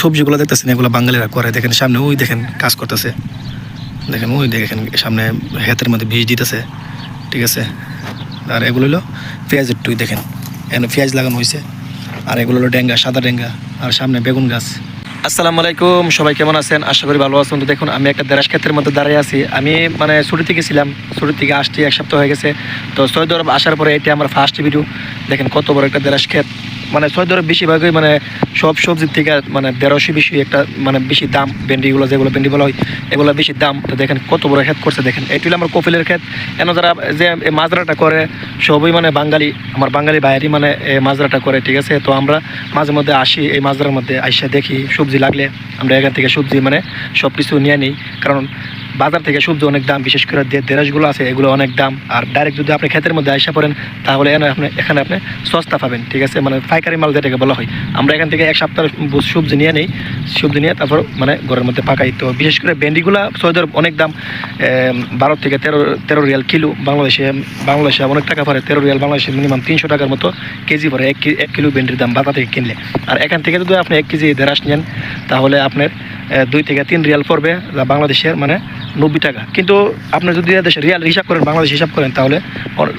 সবজিগুলো দেখতেছেন এগুলো বাঙালিরা করে। দেখেন সামনে ওই দেখেন কাজ করতেছে, দেখেন ওই দেখেন সামনে হাতের মধ্যে বীজ দিতেছে, ঠিক আছে। আর এগুলো হলো পেঁয়াজের টুই, দেখেন এখানে পেঁয়াজ লাগানো হয়েছে। আর এগুলো হলো ডেঙ্গা, সাদা ডেঙ্গা, আর সামনে বেগুন গাছ। আসসালামু আলাইকুম, সবাই কেমন আছেন? আশা করি ভালো আছেন। তো দেখুন আমি একটা দেরাস ক্ষেতের মধ্যে দাঁড়িয়ে আছি। আমি মানে ছুটি থেকে ছিলাম, ছুটি থেকে আসছি 1 সপ্তাহ হয়ে গেছে। তো সৌদি আরব আসার পরে এটা আমার ফার্স্ট ভিডিও। দেখেন কত বড় একটা দেরাস ক্ষেত। মানে সৌদি আরব বেশিরভাগই মানে সব সবজির থেকে মানে 150 বেশি একটা মানে বেশি দাম। ভেন্ডিগুলো যেগুলো ভেন্ডি বলা হয় এগুলো বেশি দাম। তো দেখেন কত বড় ক্ষেত করছে, দেখেন এটি হলো আমার কপিলের ক্ষেত। এন যারা যে মাজরাটা করে সবই মানে বাঙালি, আমার বাঙালি বাইরেই মানে মাজরাটা করে, ঠিক আছে। তো আমরা মাঝে মধ্যে আসি এই মাজরার মধ্যে, আইসা দেখি সবজি লাগলে আমরা এখান থেকে সবজি মানে সব কিছু নিয়ে নিই। কারণ বাজার থেকে সবজি অনেক দাম, বিশেষ করে যে দেরাসগুলো আছে এগুলো অনেক দাম। আর ডাইরেক্ট যদি আপনি ক্ষেতের মধ্যে আইসা পড়েন তাহলে এখানে আপনি সস্তা পাবেন, ঠিক আছে। মানে পাইকারি মাল যেটাকে বলা হয়। আমরা এখান থেকে 1 সপ্তাহ সবজি নিয়ে নিই, সবজি নিয়ে তারপর মানে ঘরের মধ্যে পাকাই। তো বিশেষ করে ভেন্ডিগুলো সৌদি আরব অনেক দাম, 12 থেকে 13 রিয়াল কিলো। বাংলাদেশে অনেক টাকা পড়ে, 13 রিয়াল বাংলাদেশে মিনিমাম 300 টাকার মতো কেজি পড়ে 1 কিলো ভেন্ডির দাম বাজার থেকে কিনলে। আর এখান থেকে যদি আপনি 1 কেজি দেরাস নেন তাহলে আপনার 2 থেকে 3 রিয়াল পড়বে, বাংলাদেশের মানে 90 টাকা। কিন্তু আপনি যদি দেশের রিয়াল হিসাব করেন, বাংলাদেশ হিসাব করেন তাহলে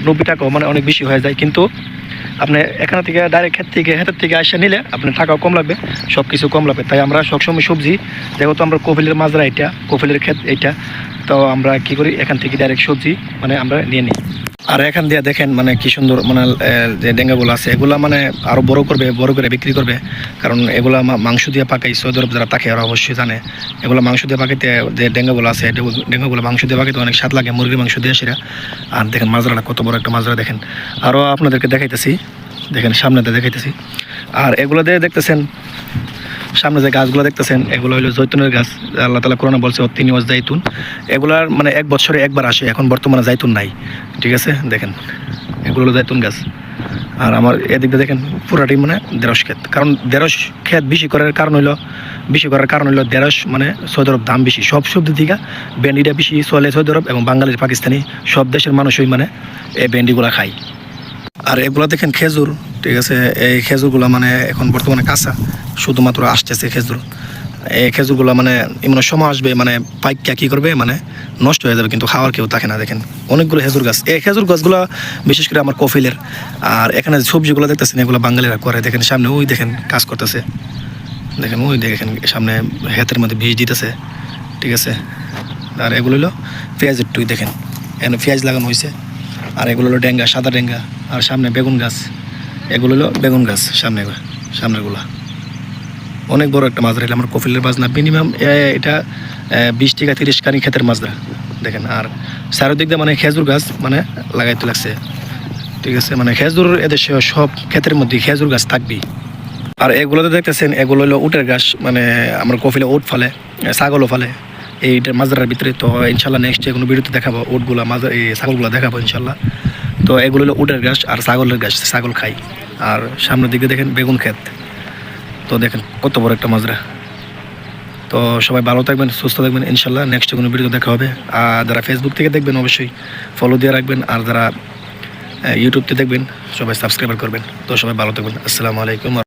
90 টাকাও মানে অনেক বেশি হয়ে যায়। কিন্তু আপনি এখান থেকে ডাইরেক্ট হাতের থেকে আসে নিলে আপনার টাকাও কম লাগবে, সব কিছু কম লাগবে। তাই আমরা সবসময় সবজি, যেহেতু আমরা কপিলের মাজরা এটা, কপিলের ক্ষেত এইটা, তো আমরা কি করি এখান থেকে ডাইরেক্ট সবজি মানে আমরা নিয়ে নিই। আর এখান দিয়ে দেখেন মানে কি সুন্দর মানে যে ডেঙ্গাগুলো আছে এগুলা মানে আরও বড় করে বিক্রি করবে। কারণ এগুলা মাংস দিয়ে পাকাই, সৌদি আরব যারা থাকে ওরা অবশ্যই জানে এগুলো মাংস দিয়ে পাকাইতে, যে ডেঙ্গাগুলো আছে ডেঙ্গাগুলো মাংস দিয়ে পাকাইতে অনেক স্বাদ লাগে, মুরগির মাংস দিয়ে সেরা। আর দেখেন মাজরাটা কত বড় একটা মাজরা, দেখেন আরও আপনাদেরকে দেখাইতেছি, দেখেন সামনেতে দেখাইতেছি। আর এগুলো দিয়ে দেখতেছেন সামনে যে গাছগুলো দেখতেছেন এগুলো হলো জৈতুনের গাছ। আল্লাহ তাআলা কোরআনে বলছে অত্তিনি ওয়াজ জাইতুন, এগুলার মানে 1 বছরে একবার আসে। এখন বর্তমানে জাইতুন নাই, ঠিক আছে। দেখেন এগুলো হলো জাইতুন গাছ। আর আমার এদিকে দেখেন পুরাটি মানে দেরস ক্ষেত। কারণ দেরস ক্ষেত বেশি করার কারণ হলো দেরস মানে সৌদি আরব দাম বেশি, সব সবজি থেকে ভেন্ডিটা বেশি চলে সৌদি আরব, এবং বাঙালির পাকিস্তানি সব দেশের মানুষই মানে এই ভেন্ডিগুলো খায়। আর এগুলো দেখেন খেজুর, ঠিক আছে। এই খেজুরগুলো মানে এখন বর্তমানে কাঁচা, শুধুমাত্র আসতেছে খেজুর। এই খেজুরগুলো মানে এমন সময় আসবে মানে পাইকা কী করবে মানে নষ্ট হয়ে যাবে, কিন্তু খাওয়ার কেউ থাকে না। দেখেন অনেকগুলো খেজুর গাছ, এই খেজুর গাছগুলো বিশেষ করে আমার কফিলের। আর এখানে সবজিগুলো দেখতেছেন এগুলো বাঙালিরা করে। দেখেন সামনে ওই দেখেন কাজ করতেছে, দেখেন ওই দেখেন সামনে হাতের মধ্যে বীজ দিতেছে, ঠিক আছে। আর এগুলো হলো পেঁয়াজের টুই, দেখেন এখানে পেঁয়াজ লাগানো হয়েছে। আর এগুলো হলো ডেঙ্গা, সাদা ডেঙ্গা, আর সামনে বেগুন গাছ। এগুলো হলো বেগুন গাছ সামনেগুলা। অনেক বড় একটা মাজরা, আমার কফিলের মাজরা। মিনিমাম এটা 20 থেকে 30 কানি ক্ষেতের মাজরা, দেখেন। আর চারিদিক দিয়ে মানে খেজুর গাছ মানে লাগাইতে লাগছে, ঠিক আছে। মানে খেজুর এদেশে সব ক্ষেতের মধ্যে খেজুর গাছ থাকবেই। আর এগুলোতে দেখতেছেন এগুলো হলো উটের গাছ, মানে আমার কফিলে উট ফালে, ছাগলও ফালে এইটার মাজরার ভিতরে। তো ইনশাল্লাহ নেক্সট কোনো ভিডিওতে দেখাবো উটগুলা মাজরা, এই ছাগলগুলো দেখাবো ইনশাল্লাহ। তো এগুলো হলো উটের গাছ আর ছাগলের গাছ, ছাগল খাই। আর সামনের দিকে দেখেন বেগুন ক্ষেত। তো দেখেন কত বড় একটা মাজরা। তো সবাই ভালো থাকবেন, সুস্থ থাকবেন ইনশাল্লাহ। নেক্সট কোনো ভিডিও দেখা হবে। আর যারা ফেসবুক থেকে দেখবেন অবশ্যই ফলো দিয়ে রাখবেন, আর যারা ইউটিউব থেকে দেখবেন সবাই সাবস্ক্রাইব করবেন। তো সবাই ভালো থাকবেন। আসসালামু আলাইকুম।